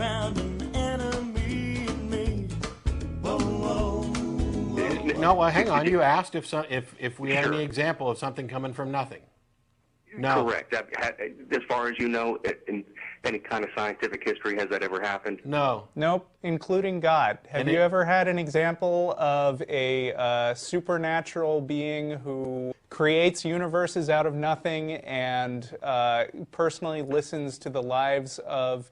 found an enemy in me. Whoa, whoa, whoa. No, well, hang on. You asked if we had any example of something coming from nothing. No. Correct. As far as you know, in any kind of scientific history, has that ever happened? No. Nope, including God. Have you ever had an example of a supernatural being who creates universes out of nothing and personally listens to the lives of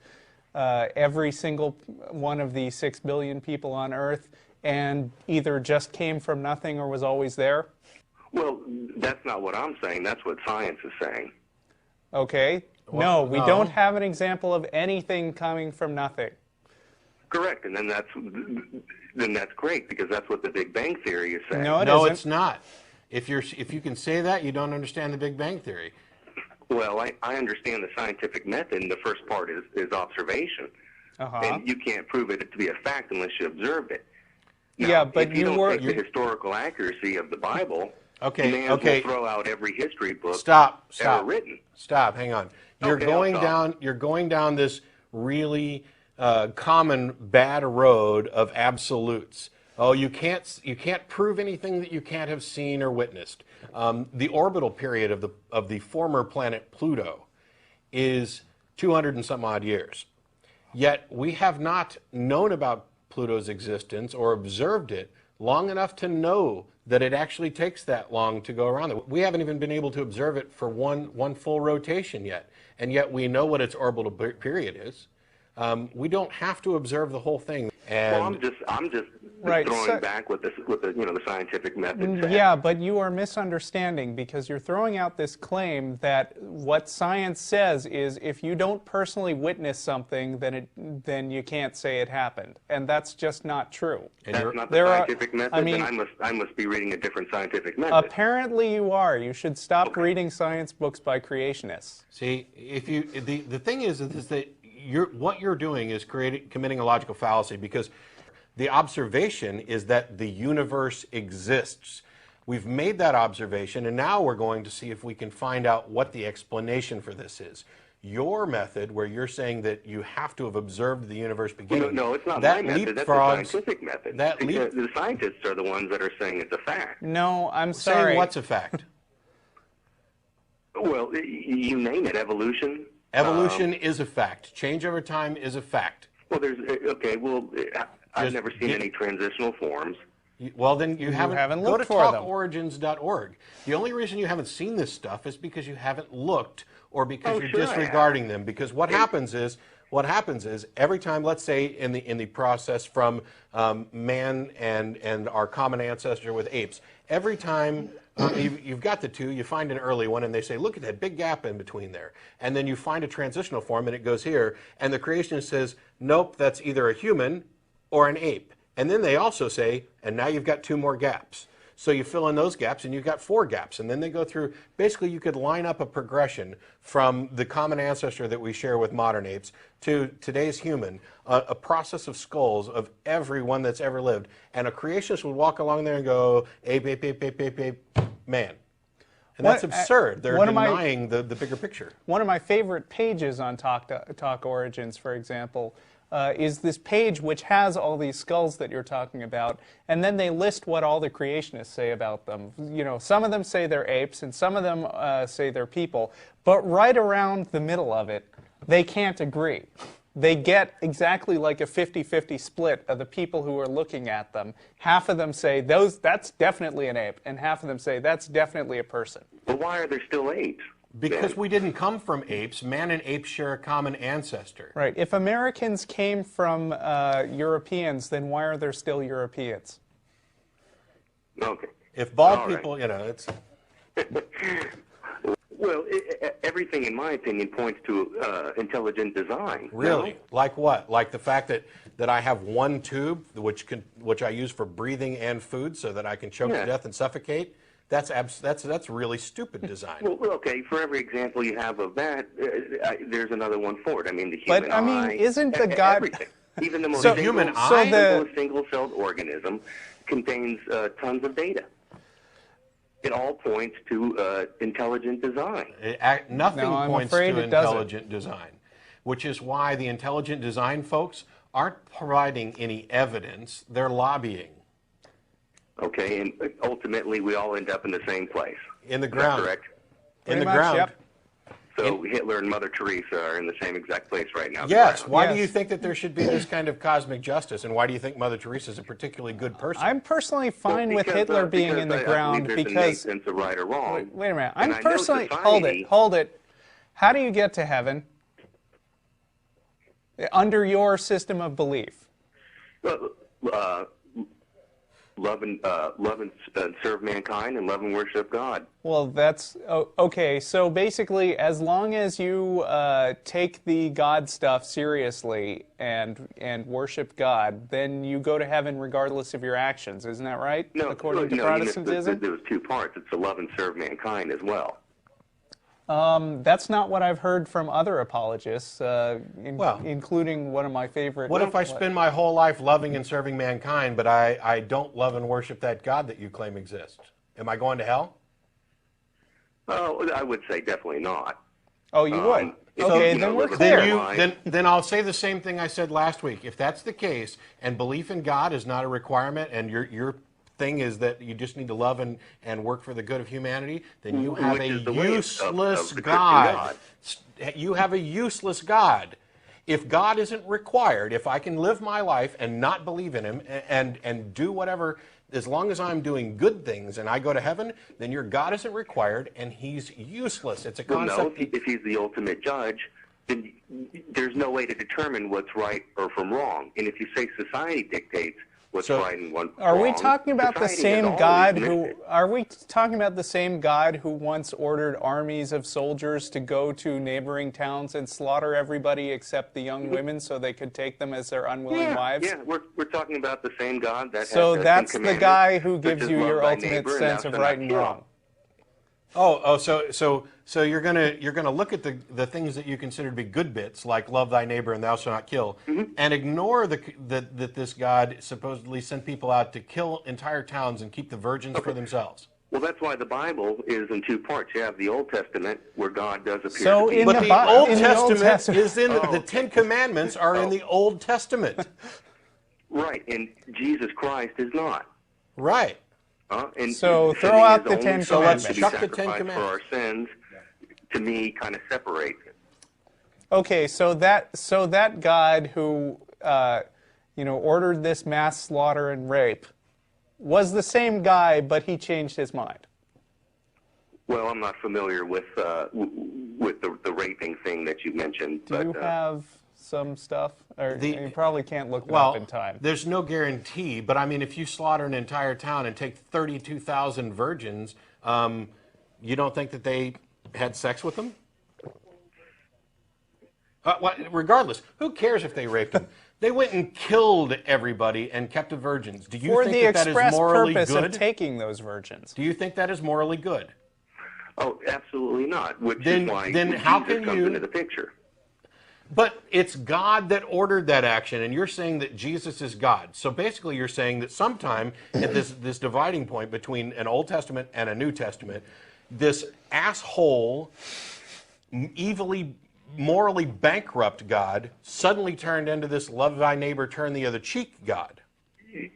every single one of the 6 billion people on Earth and either just came from nothing or was always there? Well, that's not what I'm saying. That's what science is saying. Okay. Well, no, we don't have an example of anything coming from nothing. Correct, and then that's great because that's what the Big Bang Theory is saying. No, No, it's not. If you can say that, you don't understand the Big Bang Theory. Well, I understand the scientific method, and the first part is observation. And you can't prove it to be a fact unless you observed it. Now, yeah, but if you don't take the historical accuracy of the Bible, you may as well throw out every history book ever written. Stop. Hang on. You're going down this really common bad road of absolutes. Oh, you can't prove anything that you can't have seen or witnessed. The orbital period of the former planet Pluto is 200 and some odd years. Yet we have not known about Pluto's existence or observed it long enough to know that it actually takes that long to go around. We haven't even been able to observe it for one full rotation yet, and yet we know what its orbital period is. We don't have to observe the whole thing. And well, I'm just throwing back what the scientific method says. Yeah, but you are misunderstanding because you're throwing out this claim that what science says is if you don't personally witness something, then you can't say it happened, and that's just not true. And that's not the scientific method. I mean, then I must be reading a different scientific method. Apparently, you are. You should stop reading science books by creationists. See, the thing is that what you're doing is committing a logical fallacy, because the observation is that the universe exists. We've made that observation, and now we're going to see if we can find out what the explanation for this is. Your method, where you're saying that you have to have observed the universe beginning. No, it's not my method. That's the scientific method. The scientists are the ones that are saying it's a fact. No, I'm sorry. Saying what's a fact? Well, you name it. Evolution. Evolution is a fact. Change over time is a fact. Well, I've never seen any transitional forms. Well, then you haven't looked for them. Go to talkorigins.org. The only reason you haven't seen this stuff is because you haven't looked, or because you're disregarding them. Because what happens is every time, let's say in the process from man and our common ancestor with apes, every time you've got the two, you find an early one, and they say, look at that big gap in between there. And then you find a transitional form, and it goes here, and the creationist says, nope, that's either a human or an ape. And then they also say, and now you've got 2 more gaps. So you fill in those gaps, and you've got 4 gaps. And then they go through, basically you could line up a progression from the common ancestor that we share with modern apes to today's human, a process of skulls of everyone that's ever lived. And a creationist would walk along there and go, ape, ape, ape, ape, ape, ape, man. And that's absurd. They're denying the bigger picture. One of my favorite pages on Talk Origins, for example, is this page which has all these skulls that you're talking about, and then they list what all the creationists say about them. You know, some of them say they're apes, and some of them say they're people, but right around the middle of it, they can't agree. They get exactly like a 50-50 split of the people who are looking at them. Half of them say, that's definitely an ape, and half of them say, that's definitely a person. But why are there still apes? Because we didn't come from apes. Man and apes share a common ancestor. Right. If Americans came from Europeans, then why are there still Europeans? Okay. If bald people, it's... Well, everything, in my opinion, points to intelligent design. Really? No? Like what? Like the fact that I have one tube, which I use for breathing and food, so that I can choke to death and suffocate? That's really stupid design. Well, okay. For every example you have of that, there's another one for it. I mean, the human eye. Isn't the God? Everything. Even the most single-celled organism contains tons of data. It all points to intelligent design. Nothing points to intelligent design. which is why the intelligent design folks aren't providing any evidence. They're lobbying. Okay, and ultimately we all end up in the same place. In the ground. Correct? In the ground. Yep. So Hitler and Mother Teresa are in the same exact place right now. Yes. Why do you think that there should be this kind of cosmic justice, and why do you think Mother Teresa is a particularly good person? I'm personally fine with Hitler being in the ground because... Sense of right or wrong. Wait a minute. I'm personally... Hold it. How do you get to heaven under your system of belief? Love and serve mankind, and love and worship God. Well, that's okay. So basically, as long as you take the God stuff seriously and worship God, then you go to heaven regardless of your actions. Isn't that right? No, according to Protestantism, there was two parts. It's to love and serve mankind as well. That's not what I've heard from other apologists, including one of my favorite... What if I spend my whole life loving and serving mankind, but I don't love and worship that God that you claim exists? Am I going to hell? Oh, I would say definitely not. Oh, you would? Okay, then we're clear. Then I'll say the same thing I said last week. If that's the case, and belief in God is not a requirement, and your thing is that you just need to love and work for the good of humanity, then you have a useless God. You have a useless God. If God isn't required, if I can live my life and not believe in him and do whatever, as long as I'm doing good things and I go to heaven, then your God isn't required and he's useless. It's a concept. No, if he's the ultimate judge, then there's no way to determine what's right or from wrong. And if you say society dictates what's right and what's wrong, are we talking about the same God who? Are we talking about the same God who once ordered armies of soldiers to go to neighboring towns and slaughter everybody except the young women so they could take them as their unwilling wives? Yeah, we're talking about the same God that. So that's the guy who gives you your ultimate sense of right and wrong. So you're gonna look at the things that you consider to be good bits, like love thy neighbor and thou shalt not kill, and ignore that this God supposedly sent people out to kill entire towns and keep the virgins for themselves. Well, that's why the Bible is in two parts. You have the Old Testament, where God does appear. So to be. But the Old Testament is in the Ten Commandments are in the Old Testament. Right, and Jesus Christ is not. Right. And so throw out the Ten Commandments. So let's chuck the Ten Commandments. For our sins, to me, kind of separates it. Okay, so that God who ordered this mass slaughter and rape was the same guy, but he changed his mind. Well, I'm not familiar with the raping thing that you mentioned. Do you have some stuff? Or you probably can't look it up in time. There's no guarantee, but I mean, if you slaughter an entire town and take 32,000 virgins, you don't think that they had sex with them? Regardless, who cares if they raped them? They went and killed everybody and kept the virgins. Do you think that is morally good? For the express purpose of taking those virgins. Do you think that is morally good? Oh, absolutely not. Which is why Jesus comes into the picture. But it's God that ordered that action, and you're saying that Jesus is God. So basically you're saying that sometime at this dividing point between an Old Testament and a New Testament, this asshole, evilly, morally bankrupt God suddenly turned into this love thy neighbor, turn the other cheek God.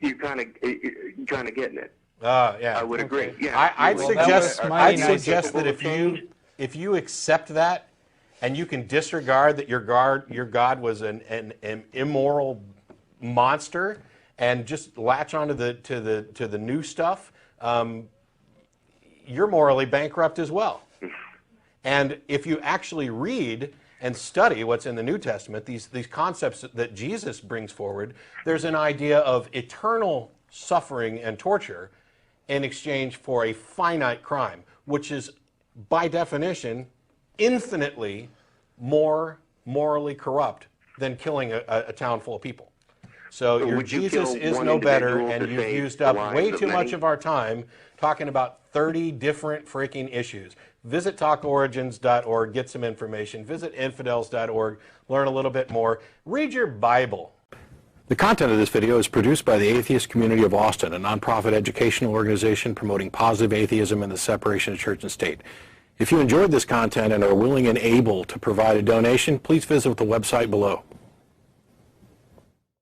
You're kind of getting it. Yeah. I would agree. Yeah. I'd suggest that if you accept that, and you can disregard that your God was an immoral monster, and just latch onto the new stuff, you're morally bankrupt as well. And if you actually read and study what's in the New Testament, these concepts that Jesus brings forward, there's an idea of eternal suffering and torture in exchange for a finite crime, which is, by definition, infinitely more morally corrupt than killing a town full of people. So your Jesus is no better, and you've used up way too much of our time talking about 30 different freaking issues. Visit talkorigins.org, get some information. Visit infidels.org, learn a little bit more. Read your Bible. The content of this video is produced by the Atheist Community of Austin, a nonprofit educational organization promoting positive atheism and the separation of church and state. If you enjoyed this content and are willing and able to provide a donation, please visit the website below.